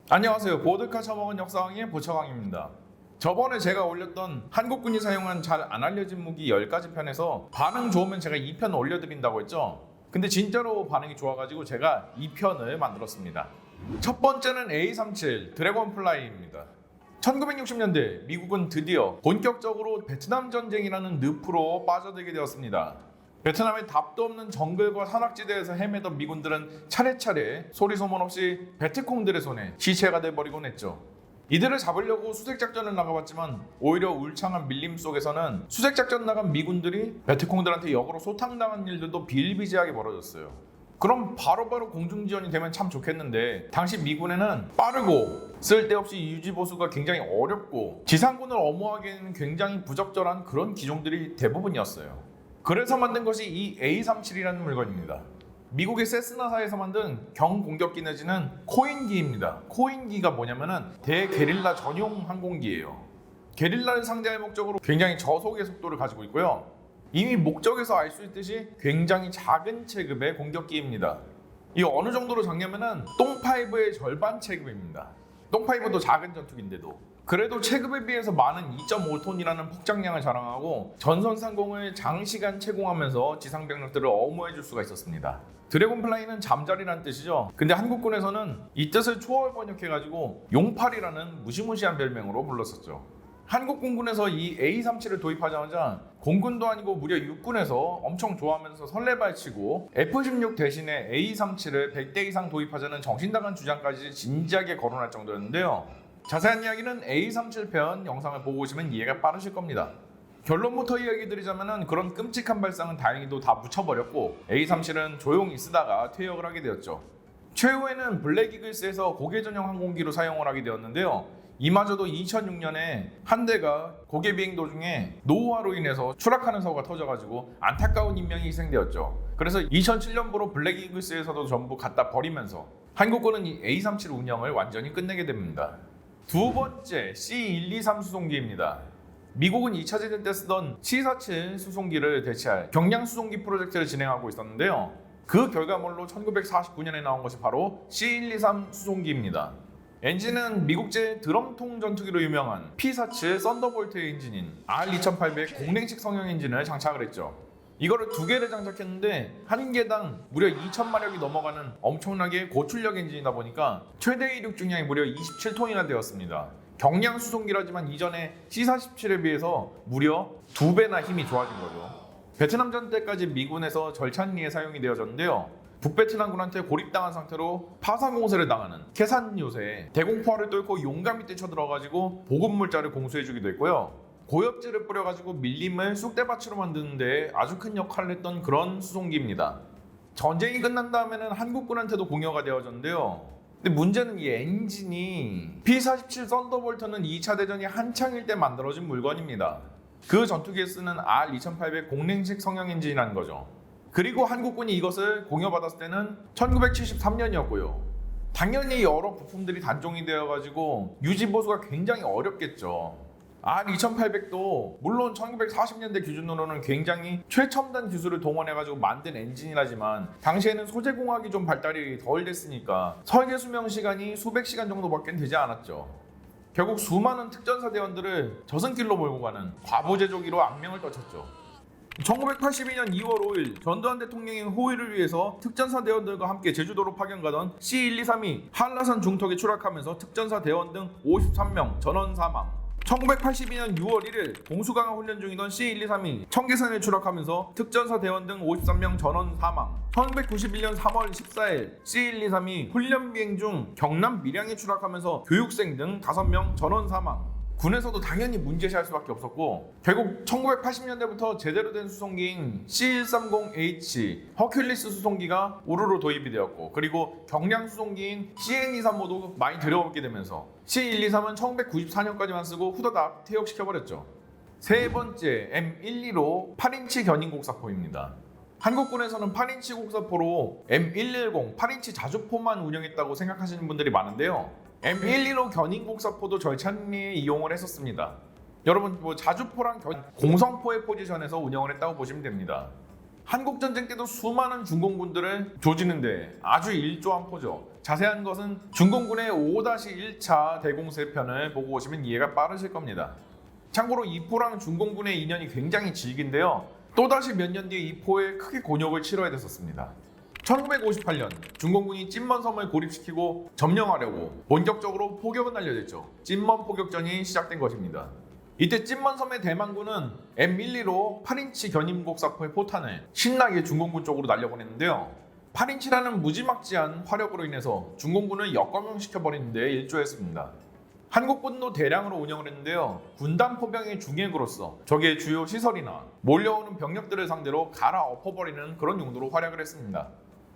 안녕하세요. 보드카 처먹은 역사왕의 보처왕입니다. 저번에 제가 올렸던 한국군이 사용한 잘 안 알려진 무기 10가지 편에서 반응 좋으면 제가 2편 올려드린다고 했죠. 근데 진짜로 반응이 좋아가지고 제가 2편을 만들었습니다. 첫 번째는 A37 드래곤플라이입니다. 1960년대 미국은 드디어 본격적으로 베트남 전쟁이라는 늪으로 빠져들게 되었습니다. 베트남의 답도 없는 정글과 산악지대에서 헤매던 미군들은 차례차례 소리 소문 없이 베트콩들의 손에 시체가 돼버리곤 했죠. 이들을 잡으려고 수색작전을 나가봤지만 오히려 울창한 밀림 속에서는 수색작전 나간 미군들이 베트콩들한테 역으로 소탕당한 일들도 비일비재하게 벌어졌어요. 그럼 바로바로 공중지원이 되면 참 좋겠는데 당시 미군에는 빠르고 쓸데없이 유지보수가 굉장히 어렵고 지상군을 엄호하기에는 굉장히 부적절한 그런 기종들이 대부분이었어요. 그래서 만든 것이 이 A37이라는 물건입니다. 미국의 세스나사에서 만든 경공격기 내지는 코인기입니다. 코인기가 뭐냐면은 대게릴라 전용 항공기예요. 게릴라를 상대할 목적으로 굉장히 저속의 속도를 가지고 있고요. 이미 목적에서 알 수 있듯이 굉장히 작은 체급의 공격기입니다. 이 어느 정도로 작냐면은 똥파이브의 절반 체급입니다. 똥파이브도 작은 전투기인데도. 그래도 체급에 비해서 많은 2.5톤이라는 폭장량을 자랑하고 전선 상공을 장시간 채공하면서 지상병력들을 엄호해줄 수가 있었습니다. 드래곤플라이는 잠자리란 뜻이죠. 근데 한국군에서는 이 뜻을 초월 번역해가지고 용팔이라는 무시무시한 별명으로 불렀었죠. 한국 공군에서 이 A37을 도입하자마자 공군도 아니고 무려 육군에서 엄청 좋아하면서 설레발치고 F-16 대신에 A37을 100대 이상 도입하자는 정신나간 주장까지 진지하게 거론할 정도였는데요. 자세한 이야기는 A37편 영상을 보고 오시면 이해가 빠르실 겁니다. 결론부터 이야기 드리자면 그런 끔찍한 발상은 다행히도 다 묻혀버렸고 A37은 조용히 쓰다가 퇴역을 하게 되었죠. 최후에는 블랙이글스에서 고개 전용 항공기로 사용을 하게 되었는데요. 이마저도 2006년에 한 대가 고개 비행 도중에 노후화로 인해서 추락하는 사고가 터져가지고 안타까운 인명이 희생되었죠. 그래서 2007년부로 블랙이글스에서도 전부 갖다 버리면서 한국군은 이 A37 운영을 완전히 끝내게 됩니다. 두 번째 C123 수송기입니다. 미국은 2차 대전 때 쓰던 C-47 수송기를 대체할 경량 수송기 프로젝트를 진행하고 있었는데요. 그 결과물로 1949년에 나온 것이 바로 C123 수송기입니다. 엔진은 미국제 드럼통 전투기로 유명한 P-47 썬더볼트의 엔진인 R2800 공랭식 성형 엔진을 장착을 했죠. 이거를 두 개를 장착했는데 한 개당 무려 2,000마력이 넘어가는 엄청나게 고출력 엔진이다 보니까 최대 이륙 중량이 무려 27톤이나 되었습니다. 경량 수송기라지만 이전에 C-47에 비해서 무려 2배나 힘이 좋아진 거죠. 베트남전 때까지 미군에서 절찬리에 사용이 되어졌는데요. 북베트남군한테 고립당한 상태로 파상 공세를 당하는 캐산 요새에 대공포화를 뚫고 용감히 뛰쳐들어가지고 보급물자를 공수해주기도 했고요. 고엽질을 뿌려가지고 밀림을 쑥대밭으로 만드는데 아주 큰 역할을 했던 그런 수송기입니다. 전쟁이 끝난 다음에는 한국군한테도 공여가 되어졌는데요. 근데 문제는 이 엔진이 P-47 썬더볼트는 2차 대전이 한창일 때 만들어진 물건입니다. 그 전투기에 쓰는 R2800 공랭식 성형 엔진이라는 거죠. 그리고 한국군이 이것을 공여받았을 때는 1973년이었고요. 당연히 여러 부품들이 단종이 되어가지고 유지보수가 굉장히 어렵겠죠. R2800도 물론 1940년대 기준으로는 굉장히 최첨단 기술을 동원해가지고 만든 엔진이라지만 당시에는 소재공학이 좀 발달이 덜 됐으니까 설계 수명 시간이 수백 시간 정도밖에 되지 않았죠. 결국 수많은 특전사 대원들을 저승길로 몰고 가는 과부제조기로 악명을 떨쳤죠. 1982년 2월 5일 전두환 대통령의 호의를 위해서 특전사 대원들과 함께 제주도로 파견 가던 C123이 한라산 중턱에 추락하면서 특전사 대원 등 53명 전원 사망. 1982년 6월 1일 공수강화 훈련 중이던 C123이 청계산에 추락하면서 특전사 대원 등 53명 전원 사망. 1991년 3월 14일 C123이 훈련 비행 중 경남 밀양에 추락하면서 교육생 등 5명 전원 사망. 군에서도 당연히 문제시할 수밖에 없었고 결국 1980년대부터 제대로 된 수송기인 C130H 허큘리스 수송기가 우르르 도입이 되었고 그리고 경량 수송기인 CN-23모도 많이 들여오게 되면서 C123은 1994년까지만 쓰고 후다닥 퇴역시켜버렸죠. 세 번째 M115 8인치 견인 곡사포입니다. 한국군에서는 8인치 곡사포로 M110 8인치 자주포만 운영했다고 생각하시는 분들이 많은데요. M115 견인 곡사포도 절찬리에 이용을 했었습니다. 여러분 자주포랑 공성포의 포지션에서 운영을 했다고 보시면 됩니다. 한국전쟁 때도 수많은 중공군들을 조지는데 아주 일조한 포죠. 자세한 것은 중공군의 5-1차 대공세편을 보고 오시면 이해가 빠르실 겁니다. 참고로 이 포랑 중공군의 인연이 굉장히 질긴데요. 또다시 몇 년 뒤에 이 포에 크게 곤욕을 치러야 됐었습니다. 1958년 중공군이 찐먼섬을 고립시키고 점령하려고 본격적으로 포격을 날려댔죠. 찐먼 포격전이 시작된 것입니다. 이때 찐먼섬의 대만군은 M12로 8인치 견인곡사포의 포탄을 신나게 중공군 쪽으로 날려보냈는데요. 8인치라는 무지막지한 화력으로 인해서 중공군을 역광용시켜버리는데 일조했습니다. 한국군도 대량으로 운영을 했는데요. 군단 포병의 중핵으로서 적의 주요 시설이나 몰려오는 병력들을 상대로 갈아엎어버리는 그런 용도로 활약을 했습니다.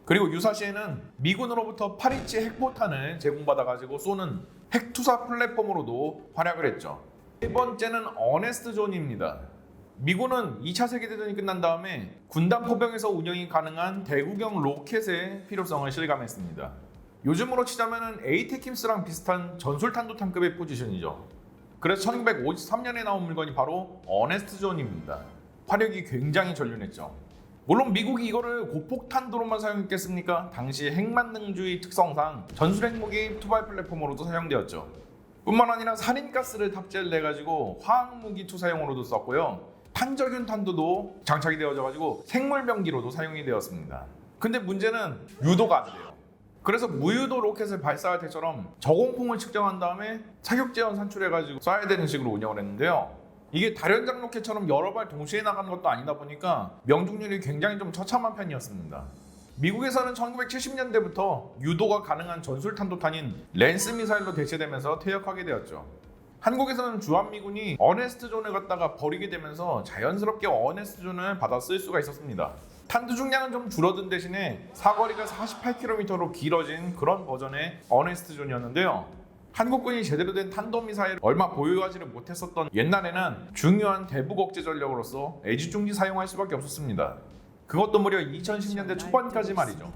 그리고 유사시에는 미군으로부터 8인치 핵포탄을 제공받아가지고 쏘는 핵투사 플랫폼으로도 활약을 했죠. 세 번째는 어네스트 존입니다. 미군은 2차 세계대전이 끝난 다음에 군단 포병에서 운영이 가능한 대구경 로켓의 필요성을 실감했습니다. 요즘으로 치자면 에이테킴스랑 비슷한 전술탄도탄급의 포지션이죠. 그래서 1953년에 나온 물건이 바로 어네스트 존입니다. 화력이 굉장히 전륜했죠. 물론 미국이 이거를 고폭탄도로만 사용했겠습니까? 당시 핵만능주의 특성상 전술핵무기 투발 플랫폼으로도 사용되었죠. 뿐만 아니라 살인가스를 탑재를 해가지고 화학무기 투사용으로도 썼고요. 탄저균 탄도도 장착이 되어져가지고 생물병기로도 사용이 되었습니다. 근데 문제는 유도가 안 돼요. 그래서 무유도 로켓을 발사할 때처럼 저공풍을 측정한 다음에 사격제원 산출해가지고 쏴야 되는 식으로 운영을 했는데요. 이게 다련장 로켓처럼 여러 발 동시에 나가는 것도 아니다 보니까 명중률이 굉장히 좀 처참한 편이었습니다. 미국에서는 1970년대부터 유도가 가능한 전술탄도탄인 랜스 미사일로 대체되면서 퇴역하게 되었죠. 한국에서는 주한미군이 어네스트 존을 갖다가 버리게 되면서 자연스럽게 어네스트 존을 받아 쓸 수가 있었습니다. 탄두 중량은 좀 줄어든 대신에 사거리가 48km로 길어진 그런 버전의 어네스트 존이었는데요. 한국군이 제대로 된 탄도미사일을 얼마 보유하지를 못했었던 옛날에는 중요한 대북 억제 전력으로서 애지중지 사용할 수밖에 없었습니다. 그것도 무려 2010년대 초반까지 말이죠.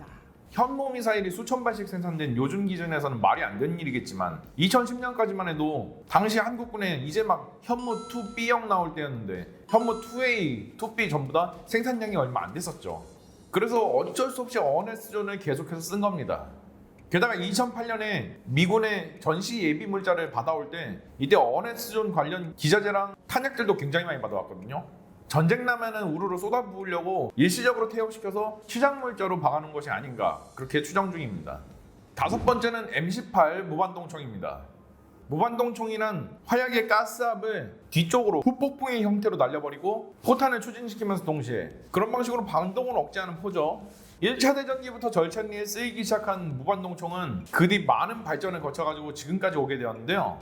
현무 미사일이 수천 발씩 생산된 요즘 기준에서는 말이 안 되는 일이겠지만 2010년까지만 해도 당시 한국군에 이제 막 현무 2B형 나올 때였는데 현무 2A, 2B 전부 다 생산량이 얼마 안 됐었죠. 그래서 어쩔 수 없이 어네스존을 계속해서 쓴 겁니다. 게다가 2008년에 미군의 전시 예비 물자를 받아올 때 이때 어네스존 관련 기자재랑 탄약들도 굉장히 많이 받아왔거든요. 전쟁 나면은 우르르 쏟아부으려고 일시적으로 퇴역시켜서 시장 물자로 박아놓은 것이 아닌가 그렇게 추정 중입니다. 다섯 번째는 M18 무반동총입니다. 무반동총이란 화약의 가스압을 뒤쪽으로 후폭풍의 형태로 날려버리고 포탄을 추진시키면서 동시에 그런 방식으로 반동을 억제하는 포죠. 1차 대전기부터 절찬리에 쓰이기 시작한 무반동총은 그 뒤 많은 발전을 거쳐가지고 지금까지 오게 되었는데요.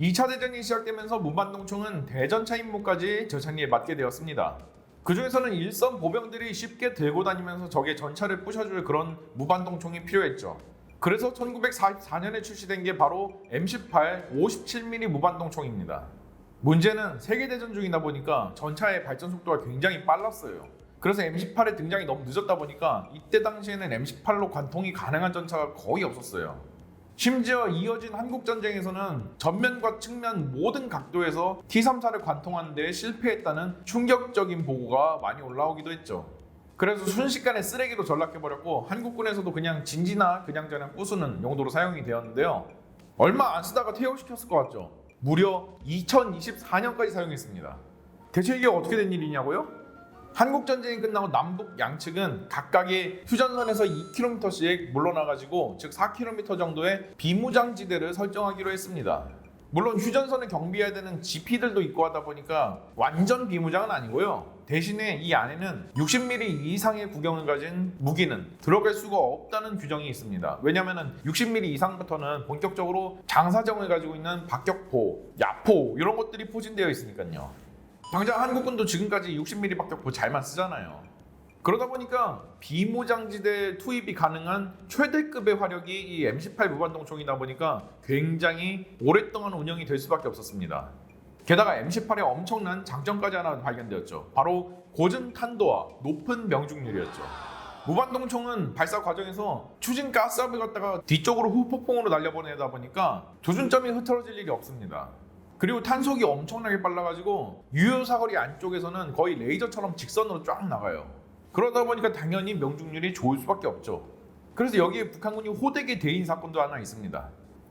2차 대전이 시작되면서 무반동총은 대전차 임무까지 절찬리에 맡게 되었습니다. 그 중에서는 일선 보병들이 쉽게 들고 다니면서 적의 전차를 부셔줄 그런 무반동총이 필요했죠. 그래서 1944년에 출시된 게 바로 M18 57mm 무반동총입니다. 문제는 세계대전 중이다 보니까 전차의 발전 속도가 굉장히 빨랐어요. 그래서 M18의 등장이 너무 늦었다 보니까 이때 당시에는 M18로 관통이 가능한 전차가 거의 없었어요. 심지어 이어진 한국전쟁에서는 전면과 측면 모든 각도에서 T-34를 관통하는 데 실패했다는 충격적인 보고가 많이 올라오기도 했죠. 그래서 순식간에 쓰레기로 전락해버렸고 한국군에서도 그냥 진지나 그냥저냥 부수는 용도로 사용이 되었는데요. 얼마 안 쓰다가 퇴역시켰을 것 같죠? 무려 2024년까지 사용했습니다. 대체 이게 어떻게 된 일이냐고요? 한국전쟁이 끝나고 남북 양측은 각각의 휴전선에서 2km씩 물러나가지고 즉 4km 정도의 비무장지대를 설정하기로 했습니다. 물론 휴전선을 경비해야 되는 GP들도 있고 하다 보니까 완전 비무장은 아니고요. 대신에 이 안에는 60mm 이상의 구경을 가진 무기는 들어갈 수가 없다는 규정이 있습니다. 왜냐하면 60mm 이상부터는 본격적으로 장사정을 가지고 있는 박격포, 야포 이런 것들이 포진되어 있으니까요. 당장 한국군도 지금까지 60mm 박격포 잘만 쓰잖아요. 그러다 보니까 비무장지대 투입이 가능한 최대급의 화력이 이 M18 무반동총이다 보니까 굉장히 오랫동안 운영이 될 수밖에 없었습니다. 게다가 M18의 엄청난 장점까지 하나 발견되었죠. 바로 고전 탄도와 높은 명중률이었죠. 무반동총은 발사 과정에서 추진 가스압을 갖다가 뒤쪽으로 후폭풍으로 날려보내다 보니까 조준점이 흐트러질 일이 없습니다. 그리고 탄속이 엄청나게 빨라가지고 유효 사거리 안쪽에서는 거의 레이저처럼 직선으로 쫙 나가요. 그러다 보니까 당연히 명중률이 좋을 수밖에 없죠. 그래서 여기에 북한군이 호되게 대인 사건도 하나 있습니다.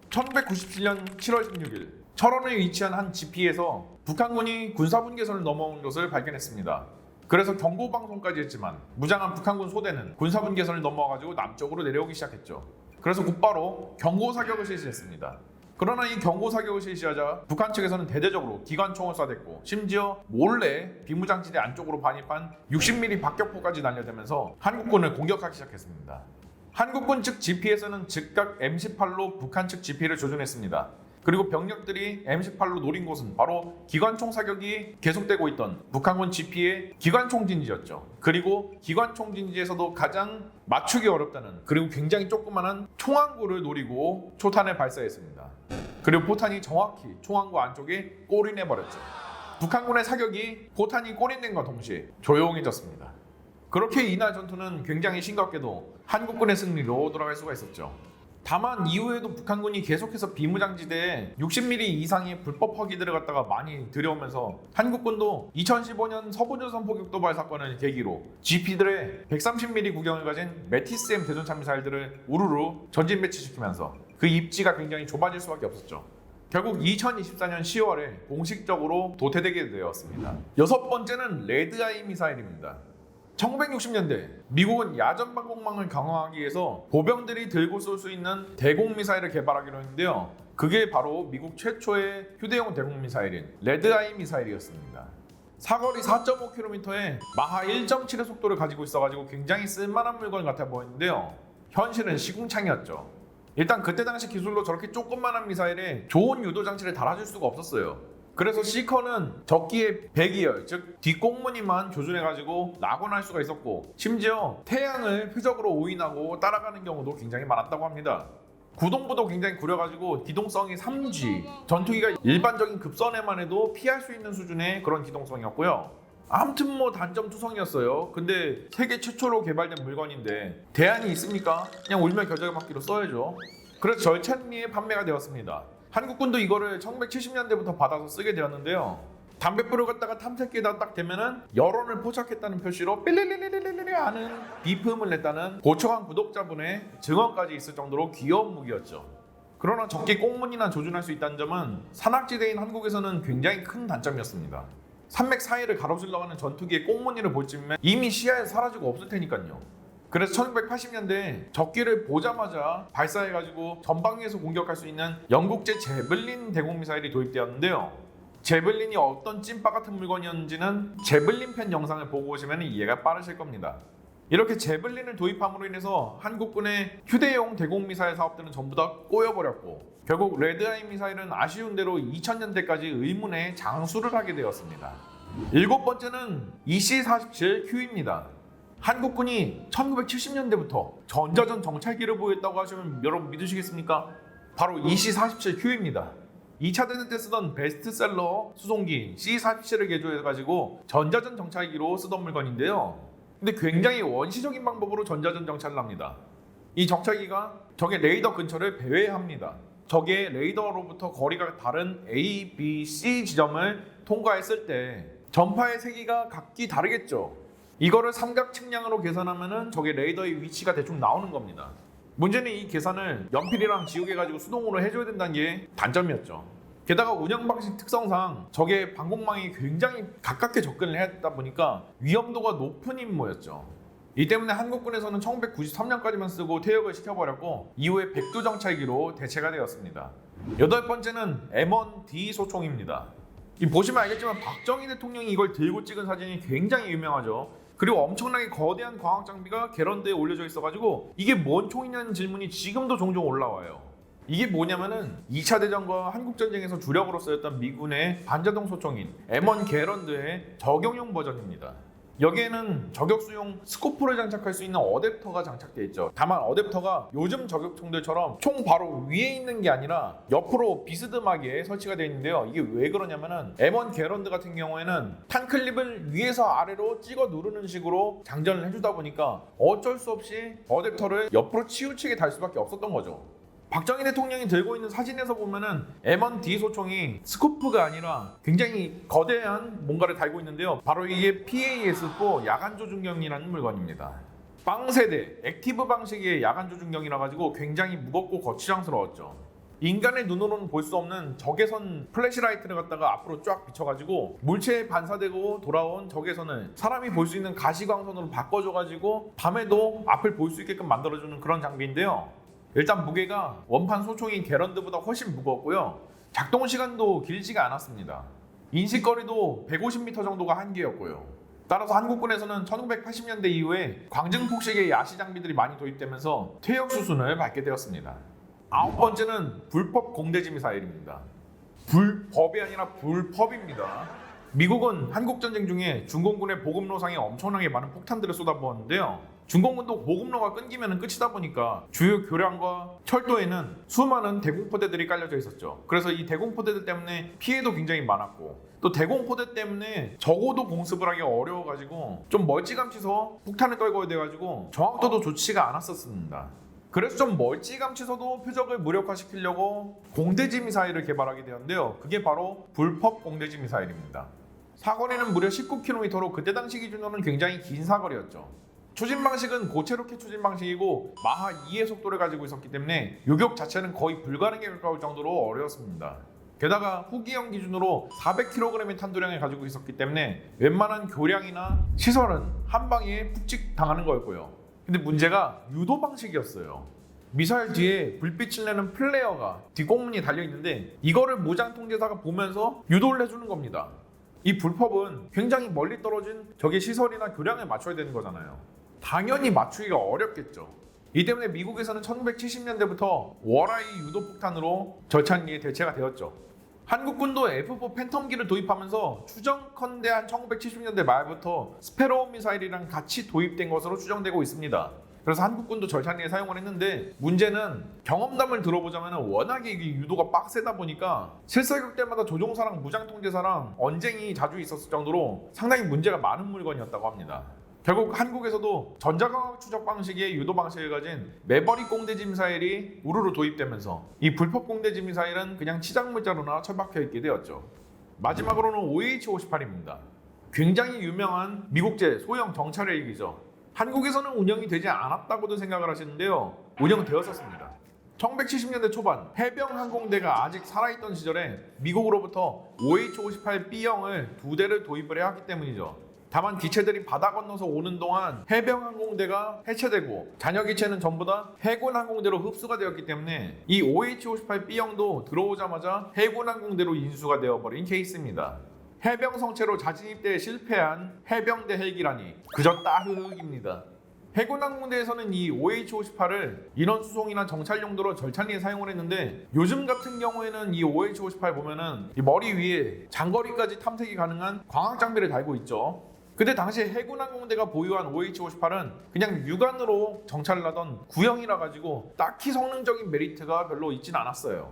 1997년 7월 16일 철원에 위치한 한 지피에서 북한군이 군사분계선을 넘어온 것을 발견했습니다. 그래서 경고방송까지 했지만 무장한 북한군 소대는 군사분계선을 넘어와가지고 남쪽으로 내려오기 시작했죠. 그래서 곧바로 경고사격을 실시했습니다. 그러나 이 경고사격을 실시하자 북한 측에서는 대대적으로 기관총을 쏴댔고 심지어 몰래 비무장지대 안쪽으로 반입한 60mm 박격포까지 날려대면서 한국군을 공격하기 시작했습니다. 한국군 측 GP에서는 즉각 M18로 북한 측 GP를 조준했습니다. 그리고 병력들이 M18로 노린 곳은 바로 기관총 사격이 계속되고 있던 북한군 GP의 기관총 진지였죠. 그리고 기관총 진지에서도 가장 맞추기 어렵다는 그리고 굉장히 조그마한 총항구를 노리고 초탄을 발사했습니다. 그리고 포탄이 정확히 총항구 안쪽에 골인해버렸죠. 북한군의 사격이 포탄이 골인된과 동시에 조용해졌습니다. 그렇게 이날 전투는 굉장히 싱겁게도 한국군의 승리로 돌아갈 수가 있었죠. 다만 이후에도 북한군이 계속해서 비무장지대에 60mm 이상의 불법 허기들을 갖다가 많이 들여오면서 한국군도 2015년 서부조선 포격도발 사건을 계기로 GP들의 130mm 구경을 가진 메티스-M 대전차 미사일들을 우르르 전진 배치시키면서 그 입지가 굉장히 좁아질 수밖에 없었죠. 결국 2024년 10월에 공식적으로 도태되게 되었습니다. 여섯 번째는 레드아이 미사일입니다. 1960년대 미국은 야전 방공망을 강화하기 위해서 보병들이 들고 쏠 수 있는 대공 미사일을 개발하기로 했는데요. 그게 바로 미국 최초의 휴대용 대공 미사일인 레드아이 미사일이었습니다. 사거리 4.5km에 마하 1.7의 속도를 가지고 있어가지고 굉장히 쓸만한 물건 같아 보였는데요. 현실은 시궁창이었죠. 일단 그때 당시 기술로 저렇게 조그만한 미사일에 좋은 유도 장치를 달아줄 수가 없었어요. 그래서 시커는 적기의 배기열, 즉 뒷꽁무니만 조준해가지고 낙원할 수가 있었고 심지어 태양을 표적으로 오인하고 따라가는 경우도 굉장히 많았다고 합니다. 구동부도 굉장히 구려가지고 기동성이 3G, 전투기가 일반적인 급선에만 해도 피할 수 있는 수준의 그런 기동성이었고요. 아무튼 뭐 단점 투성이었어요. 근데 세계 최초로 개발된 물건인데 대안이 있습니까? 그냥 울며 겨자기 맞기로 써야죠. 그래서 절찬리에 판매가 되었습니다. 한국군도 이거를 1970년대부터 받아서 쓰게 되었는데요. 담뱃불을 갖다가 탐색기에다 딱 대면은 여론을 포착했다는 표시로 삐리리리리리리 하는 비품을 냈다는 고청한 구독자분의 증언까지 있을 정도로 귀여운 무기였죠. 그러나 적게 꽁문이나 조준할 수 있다는 점은 산악지대인 한국에서는 굉장히 큰 단점이었습니다. 산맥 사이를 가로질러 가는 전투기의 꽁무니를 볼 쯤이면 이미 시야에서 사라지고 없을 테니까요. 그래서 1980년대 적기를 보자마자 발사해가지고 전방위에서 공격할 수 있는 영국제 제블린 대공미사일이 도입되었는데요. 제블린이 어떤 찐빠 같은 물건이었는지는 제블린 편 영상을 보고 오시면 이해가 빠르실 겁니다. 이렇게 제블린을 도입함으로 인해서 한국군의 휴대용 대공미사일 사업들은 전부 다 꼬여버렸고 결국 레드아이 미사일은 아쉬운 대로 2000년대까지 의문의 장수를 하게 되었습니다. 일곱 번째는 EC-47Q입니다. 한국군이 1970년대부터 전자전 정찰기를 보였다고 하시면 여러분 믿으시겠습니까? 바로 EC-47Q입니다. 2차 대전 때 쓰던 베스트셀러 수송기 C-47을 개조해가지고 전자전 정찰기로 쓰던 물건인데요. 근데 굉장히 원시적인 방법으로 전자전 정찰을 합니다. 이 정찰기가 적의 레이더 근처를 배회합니다. 적의 레이더로부터 거리가 다른 A, B, C 지점을 통과했을 때 전파의 세기가 각기 다르겠죠. 이거를 삼각 측량으로 계산하면은 적의 레이더의 위치가 대충 나오는 겁니다. 문제는 이 계산을 연필이랑 지우개가지고 수동으로 해줘야 된다는 게 단점이었죠. 게다가 운영 방식 특성상 적의 방공망이 굉장히 가깝게 접근을 했다 보니까 위험도가 높은 임무였죠. 이 때문에 한국군에서는 1993년까지만 쓰고 퇴역을 시켜버렸고 이후에 백두 정찰기로 대체가 되었습니다. 여덟 번째는 M1D 소총입니다. 보시면 알겠지만 박정희 대통령이 이걸 들고 찍은 사진이 굉장히 유명하죠. 그리고 엄청나게 거대한 광학 장비가 게런드에 올려져 있어가지고 이게 뭔 총이냐는 질문이 지금도 종종 올라와요. 이게 뭐냐면은 2차 대전과 한국전쟁에서 주력으로 쓰였던 미군의 반자동 소총인 M1 게런드의 적용용 버전입니다. 여기에는 저격수용 스코프를 장착할 수 있는 어댑터가 장착되어 있죠. 다만 어댑터가 요즘 저격총들처럼 총 바로 위에 있는 게 아니라 옆으로 비스듬하게 설치가 되어 있는데요. 이게 왜 그러냐면은 M1 게런드 같은 경우에는 탄클립을 위에서 아래로 찍어 누르는 식으로 장전을 해주다 보니까 어쩔 수 없이 어댑터를 옆으로 치우치게 달 수밖에 없었던 거죠. 박정희 대통령이 들고 있는 사진에서 보면은 M1D 소총이 스코프가 아니라 굉장히 거대한 뭔가를 달고 있는데요. 바로 이게 PAS4 야간 조준경이라는 물건입니다. 빵세대 액티브 방식의 야간 조준경이라 가지고 굉장히 무겁고 거추장스러웠죠. 인간의 눈으로는 볼 수 없는 적외선 플래시라이트를 갖다가 앞으로 쫙 비춰가지고 물체에 반사되고 돌아온 적외선을 사람이 볼 수 있는 가시광선으로 바꿔줘가지고 밤에도 앞을 볼 수 있게끔 만들어주는 그런 장비인데요. 일단 무게가 원판 소총인 게런드보다 훨씬 무거웠고요. 작동 시간도 길지가 않았습니다. 인식거리도 150m 정도가 한계였고요. 따라서 한국군에서는 1980년대 이후에 광증폭식의 야시 장비들이 많이 도입되면서 퇴역 수순을 밟게 되었습니다. 아홉 번째는 불법 공대지 미사일입니다. 불법이 아니라 불법입니다. 미국은 한국전쟁 중에 중공군의 보급로상에 엄청나게 많은 폭탄들을 쏟아부었는데요. 중공군도 보급로가 끊기면 끝이다 보니까 주요 교량과 철도에는 수많은 대공포대들이 깔려져 있었죠. 그래서 이 대공포대들 때문에 피해도 굉장히 많았고 또 대공포대 때문에 적어도 공습을 하기 어려워가지고 좀 멀찌감치서 폭탄을 떨궈야 돼가지고 정확도도 좋지가 않았었습니다. 그래서 좀 멀찌감치서도 표적을 무력화시키려고 공대지 미사일을 개발하게 되었는데요. 그게 바로 불법 공대지 미사일입니다. 사거리는 무려 19km로 그때 당시 기준으로는 굉장히 긴 사거리였죠. 추진 방식은 고체 로켓 추진 방식이고 마하 2의 속도를 가지고 있었기 때문에 요격 자체는 거의 불가능에 가까울 정도로 어려웠습니다. 게다가 후기형 기준으로 400kg의 탄두량을 가지고 있었기 때문에 웬만한 교량이나 시설은 한 방에 푹찍 당하는 거였고요. 근데 문제가 유도 방식이었어요. 미사일 뒤에 불빛을 내는 플레어가 뒷공문이 달려있는데 이거를 무장 통제사가 보면서 유도를 해주는 겁니다. 이 불법은 굉장히 멀리 떨어진 적의 시설이나 교량을 맞춰야 되는 거잖아요. 당연히 맞추기가 어렵겠죠. 이 때문에 미국에서는 1970년대부터 월아이 유도폭탄으로 절찬리에 대체가 되었죠. 한국군도 F4 팬텀기를 도입하면서 추정컨대 한 1970년대 말부터 스페로우 미사일이랑 같이 도입된 것으로 추정되고 있습니다. 그래서 한국군도 절찬리에 사용을 했는데 문제는 경험담을 들어보자면 워낙에 이 유도가 빡세다 보니까 실사격 때마다 조종사랑 무장통제사랑 언쟁이 자주 있었을 정도로 상당히 문제가 많은 물건이었다고 합니다. 결국 한국에서도 전자광학 추적 방식의 유도 방식을 가진 매버릭 공대지 미사일이 우르르 도입되면서 이 불법 공대지 미사일은 그냥 치장물자로나 처박혀 있게 되었죠. 마지막으로는 OH-58입니다. 굉장히 유명한 미국제 소형 정찰 헬기죠. 한국에서는 운영이 되지 않았다고도 생각을 하시는데요. 운영되었었습니다. 1970년대 초반 해병 항공대가 아직 살아있던 시절에 미국으로부터 OH-58B형을 2대를 도입을 해야 하기 때문이죠. 다만 기체들이 바다 건너서 오는 동안 해병 항공대가 해체되고 잔여 기체는 전부 다 해군 항공대로 흡수가 되었기 때문에 이 OH-58B형도 들어오자마자 해군 항공대로 인수가 되어버린 케이스입니다. 해병 성체로 자진 입대에 실패한 해병대 헬기라니 그저 따흐흑입니다. 해군 항공대에서는 이 OH-58을 인원 수송이나 정찰 용도로 절찬리에 사용을 했는데 요즘 같은 경우에는 이 OH-58 보면은 이 머리 위에 장거리까지 탐색이 가능한 광학 장비를 달고 있죠. 근데 당시 해군 항공대가 보유한 OH-58은 그냥 육안으로 정찰을 하던 구형이라 가지고 딱히 성능적인 메리트가 별로 있진 않았어요.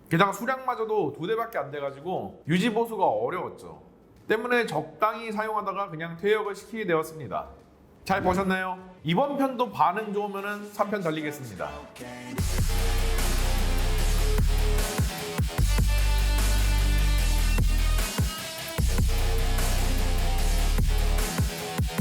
게다가 수량마저도 2대밖에 안 돼가지고 유지 보수가 어려웠죠. 때문에 적당히 사용하다가 그냥 퇴역을 시키게 되었습니다. 잘 보셨나요? 이번 편도 반응 좋으면 3편 달리겠습니다.